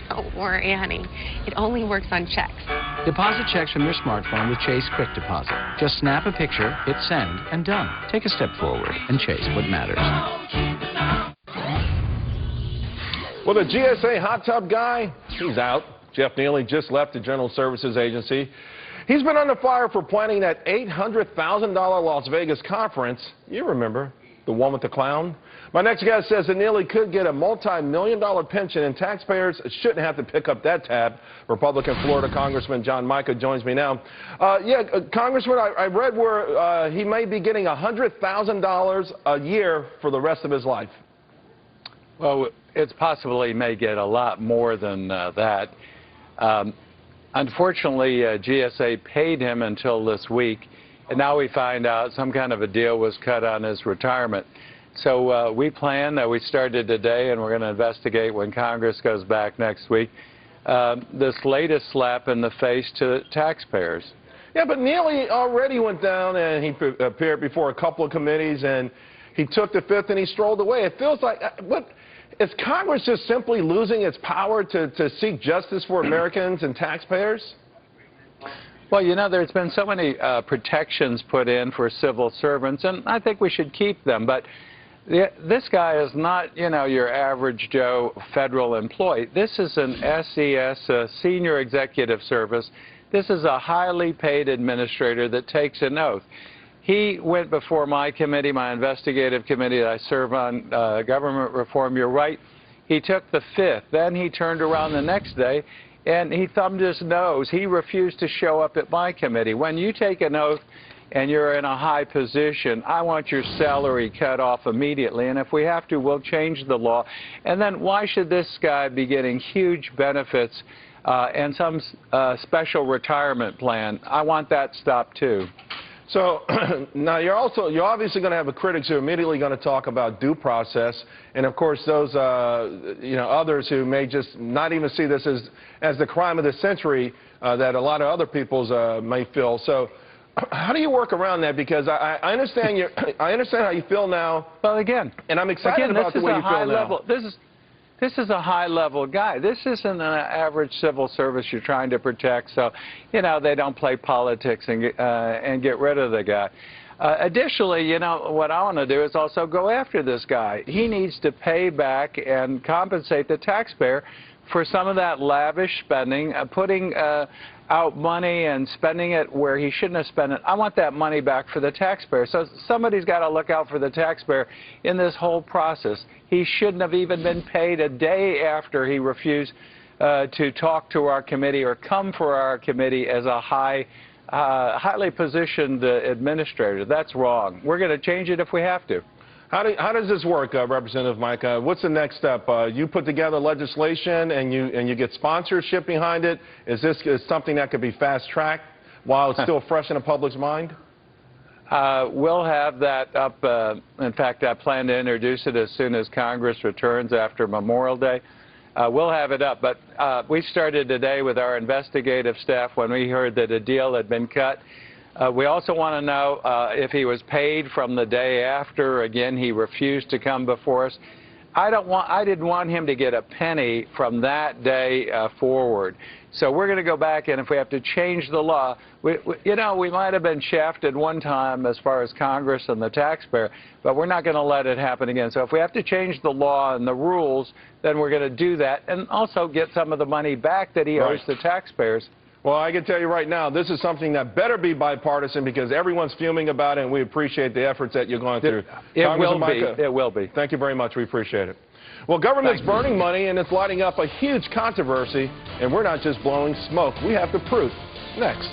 Don't worry, honey. It only works on checks. Deposit checks from your smartphone with Chase Quick Deposit. Just snap a picture, hit send, and done. Take a step forward and chase what matters. Well, the GSA hot tub guy, he's out. Jeff Neely just left the General Services Agency. He's been under fire for planning that $800,000 Las Vegas conference. You remember, the one with the clown? My next guest says that Neely could get a multi-million-dollar pension, and taxpayers shouldn't have to pick up that tab. Republican Florida Congressman John Mica joins me now. Congressman, I read where he may be getting $100,000 a year for the rest of his life. Well, it's possible he may get a lot more than that. Unfortunately, GSA paid him until this week, and now we find out some kind of a deal was cut on his retirement. So we started today, and we're going to investigate when Congress goes back next week, this latest slap in the face to taxpayers. Yeah, but Neely already went down, and he appeared before a couple of committees, and he took the fifth, and he strolled away. It feels like, is Congress just simply losing its power to seek justice for Americans and taxpayers? Well, you know, there's been so many protections put in for civil servants, and I think we should keep them. But this guy is not, you know, your average Joe federal employee. This is an SES, senior executive service. This is a highly paid administrator that takes an oath. He went before my committee, my investigative committee that I serve on, government reform. You're right. He took the fifth. Then he turned around the next day and he thumbed his nose. He refused to show up at my committee. When you take an oath and you're in a high position, I want your salary cut off immediately. And if we have to, we'll change the law. And then why should this guy be getting huge benefits and some special retirement plan? I want that stopped too. So now you're obviously going to have critics who are immediately going to talk about due process, and of course those others who may just not even see this as the crime of the century that a lot of other people's may feel. So how do you work around that? Because I understand how you feel now. Well, again, and I'm excited about the way you feel now. This is a high-level guy. This isn't an average civil service you're trying to protect, so, you know, they don't play politics and get rid of the guy. Additionally, you know, what I want to do is also go after this guy. He needs to pay back and compensate the taxpayer for some of that lavish spending, putting out money and spending it where he shouldn't have spent it. I want that money back for the taxpayer. So somebody's got to look out for the taxpayer in this whole process. He shouldn't have even been paid a day after he refused to talk to our committee or come for our committee as a highly positioned administrator. That's wrong. We're going to change it if we have to. How does this work, Representative Mica? What's the next step? You put together legislation and you get sponsorship behind it. Is this something that could be fast-tracked while it's still fresh in the public's mind? We'll have that up. In fact, I plan to introduce it as soon as Congress returns after Memorial Day. We'll have it up. But we started today with our investigative staff when we heard that a deal had been cut. We also want to know if he was paid from the day after. Again, he refused to come before us. I didn't want him to get a penny from that day forward. So we're going to go back, and if we have to change the law, you know, we might have been shafted one time as far as Congress and the taxpayer, but we're not going to let it happen again. So if we have to change the law and the rules, then we're going to do that and also get some of the money back that he owes the taxpayers. Well, I can tell you right now, this is something that better be bipartisan because everyone's fuming about it, and we appreciate the efforts that you're going through. It will be. It will be. Thank you very much. We appreciate it. Well, government's burning money, and it's lighting up a huge controversy, and we're not just blowing smoke. We have the proof. Next.